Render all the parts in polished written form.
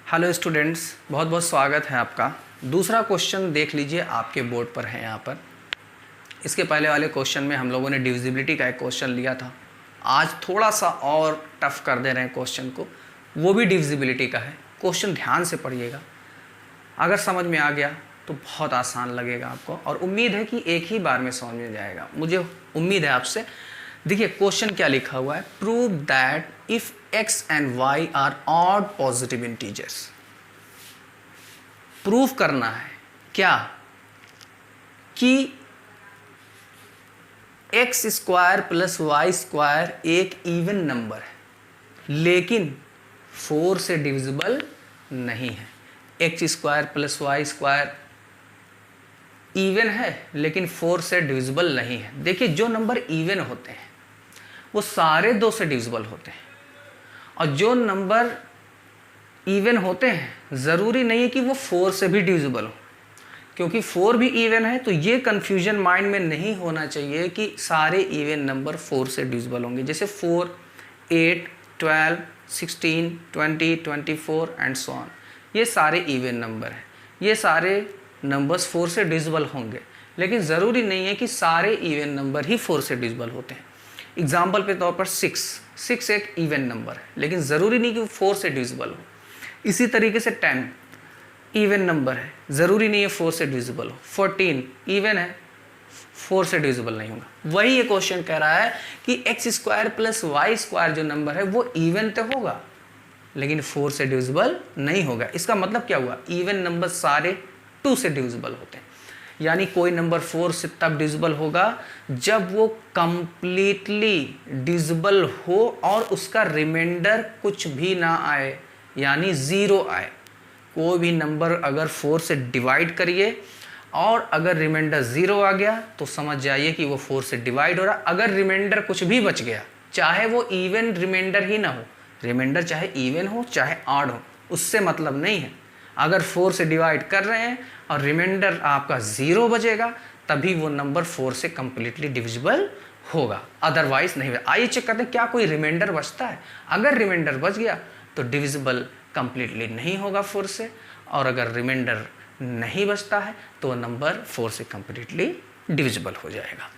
Hello students, बहुत बहुत स्वागत है आपका। दूसरा क्वेश्चन देख लीजिए, आपके बोर्ड पर है यहाँ पर। इसके पहले वाले क्वेश्चन में हम लोगों ने डिविजिबिलिटी का एक क्वेश्चन लिया था। आज थोड़ा सा और टफ कर दे रहे हैं क्वेश्चन को, वो भी डिविजिबिलिटी का है। क्वेश्चन ध्यान से पढ़िएगा, अगर समझ में आ गया तो बहुत आसान लगेगा आपको, और उम्मीद है कि एक ही बार में समझ में जाएगा, मुझे उम्मीद है आपसे। देखिए क्वेश्चन क्या लिखा हुआ है, prove that if x and y are odd positive integers. Prove करना है क्या कि x square plus y square एक इवन नंबर है लेकिन 4 से डिविजिबल नहीं है। x square plus y square even है लेकिन 4 से डिविजिबल नहीं है। देखिए जो नंबर इवन होते हैं वो सारे 2 से डिविजिबल होते हैं, और जो नंबर इवन होते हैं ज़रूरी नहीं है कि वो 4 से भी डिविजिबल हो, क्योंकि 4 भी इवन है। तो ये कन्फ्यूजन माइंड में नहीं होना चाहिए कि सारे इवन नंबर 4 से डिविजिबल होंगे। जैसे 4, 8, 12, 16, 20, 24 एंड सो ऑन, ये सारे इवन नंबर हैं। ये सारे नंबर्स 4 से डिविजिबल होंगे, लेकिन ज़रूरी नहीं है कि सारे इवन नंबर ही 4 से डिविजिबल होते हैं। एग्जाम्पल के तौर पर 6 एक इवन नंबर है, लेकिन ज़रूरी नहीं कि वो 4 से डिविजिबल हो। इसी तरीके से 10 इवन नंबर है, ज़रूरी नहीं है 4 से डिविजिबल हो। 14 इवन है, 4 से डिविजिबल नहीं होगा। वही ये क्वेश्चन कह रहा है कि x square plus y square जो नंबर है वो इवन तो होगा लेकिन 4 से डिविजिबल नहीं होगा। इसका मतलब क्या हुआ, इवन नंबर सारे 2 से डिविजिबल होते हैं। यानी कोई नंबर 4 से तब डिविजिबल होगा जब वो कंप्लीटली डिविजिबल हो और उसका रिमाइंडर कुछ भी ना आए, यानी 0 आए। कोई भी नंबर अगर 4 से डिवाइड करिए और अगर रिमाइंडर 0 आ गया तो समझ जाइए कि वो 4 से डिवाइड हो रहा। अगर रिमाइंडर कुछ भी बच गया, चाहे वो इवन रिमाइंडर ही ना हो, रिमाइंडर चाहे इवन हो चाहे ऑड हो, उससे मतलब नहीं है। अगर 4 से डिवाइड कर रहे हैं और रिमाइंडर आपका 0 बचेगा, तभी वो नंबर 4 से कंप्लीटली डिविजिबल होगा, अदरवाइज नहीं होगा। आइए चेक करते हैं क्या कोई रिमाइंडर बचता है। अगर रिमाइंडर बच गया तो डिविजिबल कंप्लीटली नहीं होगा 4 से, और अगर रिमाइंडर नहीं बचता है तो नंबर 4 से कंप्लीटली डिविजिबल हो जाएगा।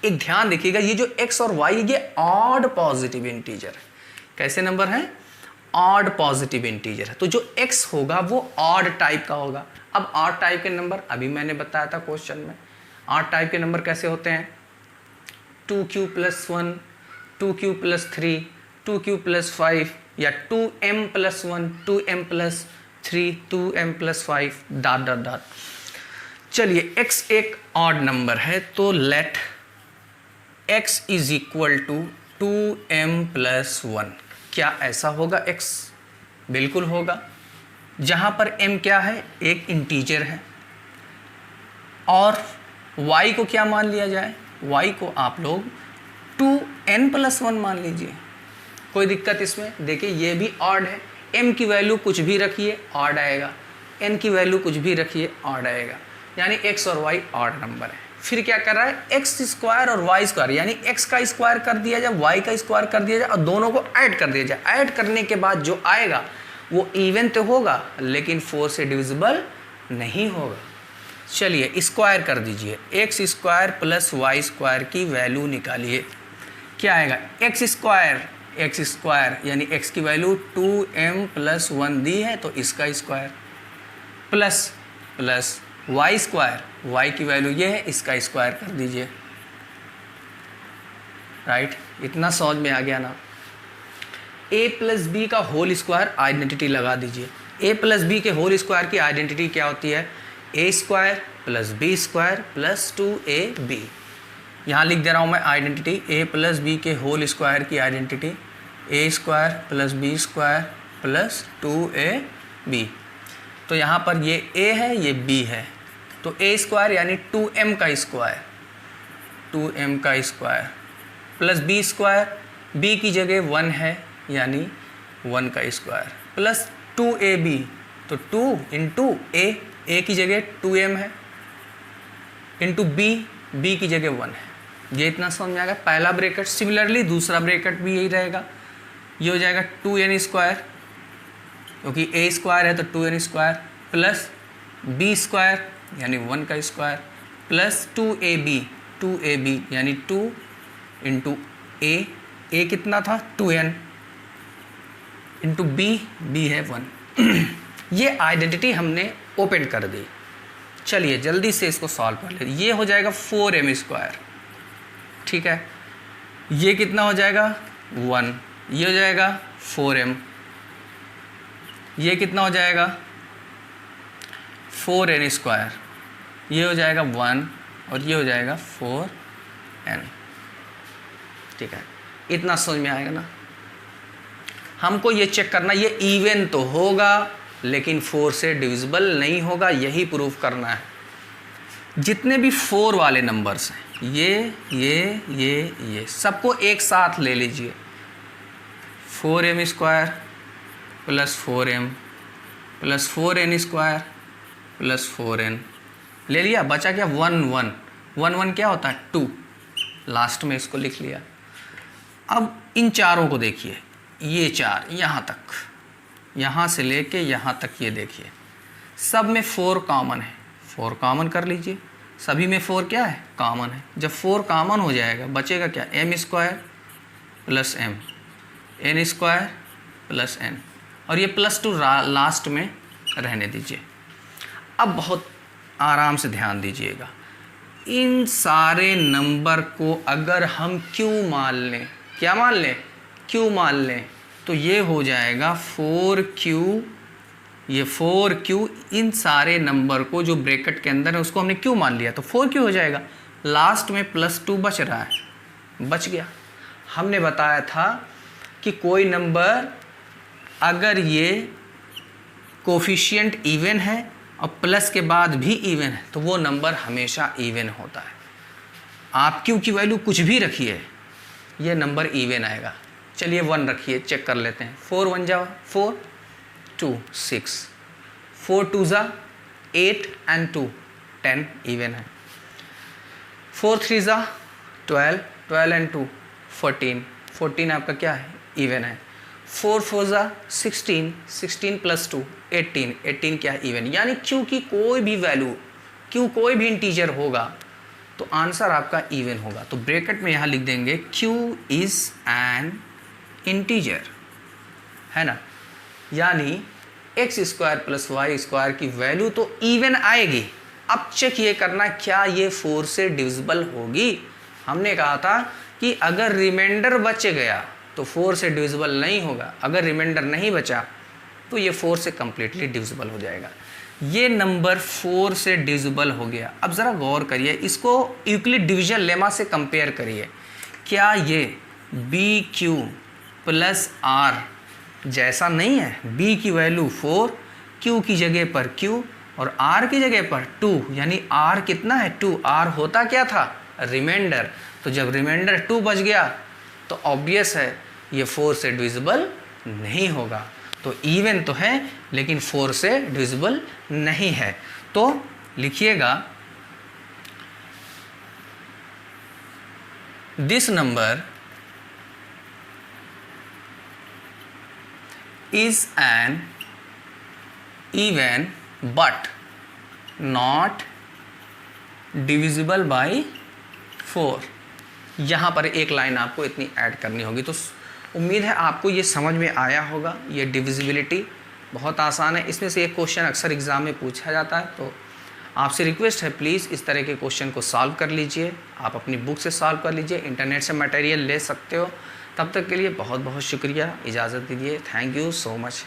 एक ध्यान देखिएगा, ये जो x और y ये ऑड पॉजिटिव इंटीजर है। कैसे नंबर हैं, ऑड पॉजिटिव इंटीजर है। तो जो x होगा वो ऑड टाइप का होगा। अब ऑड टाइप के नंबर अभी मैंने बताया था क्वेश्चन में, ऑड टाइप के नंबर कैसे होते हैं, 2q plus 1, 2q plus 3, 2q plus 5, या 2m plus 1, 2m plus 3, 2m plus 5 dot dot dot. चलिए x एक ऑड नंबर है तो let x is equal to 2m plus 1। क्या ऐसा होगा x? बिल्कुल होगा। जहाँ पर m क्या है, एक इंटीजर है। और y को क्या मान लिया जाए, y को आप लोग 2n प्लस 1 मान लीजिए, कोई दिक्कत इसमें। देखिए ये भी ऑड है, m की वैल्यू कुछ भी रखिए ऑड आएगा, n की वैल्यू कुछ भी रखिए ऑड आएगा, यानी x और y ऑड नंबर है। फिर क्या कर रहा है, x स्क्वायर और y स्क्वायर, यानी x का स्क्वायर कर दिया जाए, y का स्क्वायर कर दिया जाए और दोनों को ऐड कर दिया जाए। ऐड करने के बाद जो आएगा वो इवन तो होगा लेकिन 4 से डिविजिबल नहीं होगा। चलिए स्क्वायर कर दीजिए, x square plus y square की वैल्यू निकालिए। क्या आएगा, x स्क्वायर यानी x की वैल्यू 2m प्लस 1 दी है तो इसका square, plus plus y square, y की वैल्यू ये है, इसका स्क्वायर कर दीजिए। राइट, इतना समझ में आ गया ना। a प्लस बी का होल स्क्वायर आइडेंटिटी लगा दीजिए। a प्लस बी के होल स्क्वायर की आइडेंटिटी क्या होती है, a square plus B square plus 2ab। यहाँ लिख दे रहा हूँ मैं आइडेंटिटी, a प्लस बी के होल स्क्वायर की identity a square plus B square plus 2ab। तो यहाँ पर ये a है ये b है, तो a स्क्वायर यानी 2m का स्क्वायर, 2m का square plus b square, b की जगह 1 है यानी 1 का स्क्वायर, प्लस 2ab, तो 2 इंटू a की जगह 2m है, इंटू b की जगह 1 है। ये इतना समझ में आ गया पहला ब्रैकेट। सिमिलरली दूसरा ब्रैकेट भी यही रहेगा, ये हो जाएगा 2n स्क्वायर क्योंकि ए स्क्वायर है तो 2n square plus B square यानी 1 का स्क्वायर प्लस 2ab यानी 2 इंटू ए कितना था 2n इंटू बी है 1। ये आइडेंटिटी हमने ओपन कर दी। चलिए जल्दी से इसको सॉल्व कर ले। ये हो जाएगा 4m स्क्वायर, ठीक है। ये कितना हो जाएगा 1, ये हो जाएगा 4m, ये कितना हो जाएगा 4n स्क्वायर, ये हो जाएगा 1 और ये हो जाएगा 4n, ठीक है। इतना समझ में आएगा ना। हमको ये चेक करना, ये इवन तो होगा लेकिन 4 से डिविजिबल नहीं होगा, यही प्रूफ करना है। जितने भी 4 वाले नंबर्स हैं ये सबको एक साथ ले लीजिए। 4m square plus 4m plus 4n square plus 4n ले लिया, बचा क्या 1 क्या होता है 2, लास्ट में इसको लिख लिया। अब इन चारों को देखिए, ये 4 यहाँ तक, यहाँ से लेके यहाँ तक, ये देखिए सब में 4 कॉमन है, 4 कॉमन कर लीजिए। सभी में 4 क्या है कॉमन है। जब 4 कॉमन हो जाएगा बचेगा क्या m square plus m, n square plus n, और ये +2 लास्ट में रहने दीजिए। अब बहुत आराम से ध्यान दीजिएगा, इन सारे नंबर को अगर हम q मान लें, क्या मान लें q मान लें, तो ये हो जाएगा 4q, ये 4q, इन सारे नंबर को जो ब्रैकेट के अंदर है उसको हमने q मान लिया तो 4q हो जाएगा। लास्ट में +2 बच रहा है, बच गया। हमने बताया था कि कोई नंबर अगर ये कोफिशिएंट इवन है और प्लस के बाद भी इवन है तो वो नंबर हमेशा इवन होता है। आप q की वैल्यू कुछ भी रखिए, ये नंबर इवन आएगा। चलिए 1 रखिए, चेक कर लेते हैं। 4 1 जा 4, 2 6, 4 2 जा 8 एंड 2 10 इवन है। 4 3 जा 12, 12 एंड 2 14, 14 आपका क्या है इवन है। 4 4 जा 16, 16 प्लस 2 18, 18 क्या है इवन। यानी q की कोई भी वैल्यू, q कोई भी इंटीजर होगा तो आंसर आपका इवन होगा। तो ब्रैकेट में यहाँ लिख देंगे q इज एन इंटीजर, है ना। यानी x square plus y square की वैल्यू तो इवन आएगी। अब चेक ये करना क्या ये 4 से डिविजिबल होगी। हमने कहा था कि अगर रिमाइंडर बच गया तो 4 से डिविजिबल नहीं होगा, अगर रिमाइंडर नहीं बचा तो ये 4 से कम्प्लीटली डिविजिबल हो जाएगा। ये नंबर 4 से डिविजिबल हो गया। अब ज़रा गौर करिए, इसको यूक्लिड डिवीजन लेमा से कंपेयर करिए। क्या ये बी क्यू प्लस आर जैसा नहीं है? b की वैल्यू 4, q की जगह पर q और r की जगह पर 2, यानी r कितना है 2। r होता क्या था रिमाइंडर, तो जब रिमाइंडर 2 बच गया तो ऑब्वियस है ये 4 से डिविजिबल नहीं होगा। तो इवन तो है लेकिन 4 से डिविजिबल नहीं है। तो लिखिएगा this number is an even but not divisible by 4। यहाँ पर एक लाइन आपको इतनी ऐड करनी होगी। तो उम्मीद है आपको ये समझ में आया होगा। ये डिविजिबिलिटी बहुत आसान है, इसमें से एक क्वेश्चन अक्सर एग्ज़ाम में पूछा जाता है। तो आपसे रिक्वेस्ट है प्लीज़ इस तरह के क्वेश्चन को सॉल्व कर लीजिए। आप अपनी बुक से सॉल्व कर लीजिए, इंटरनेट से मटेरियल ले सकते हो। तब तक के लिए बहुत बहुत शुक्रिया, इजाज़त दीजिए। Thank you so much.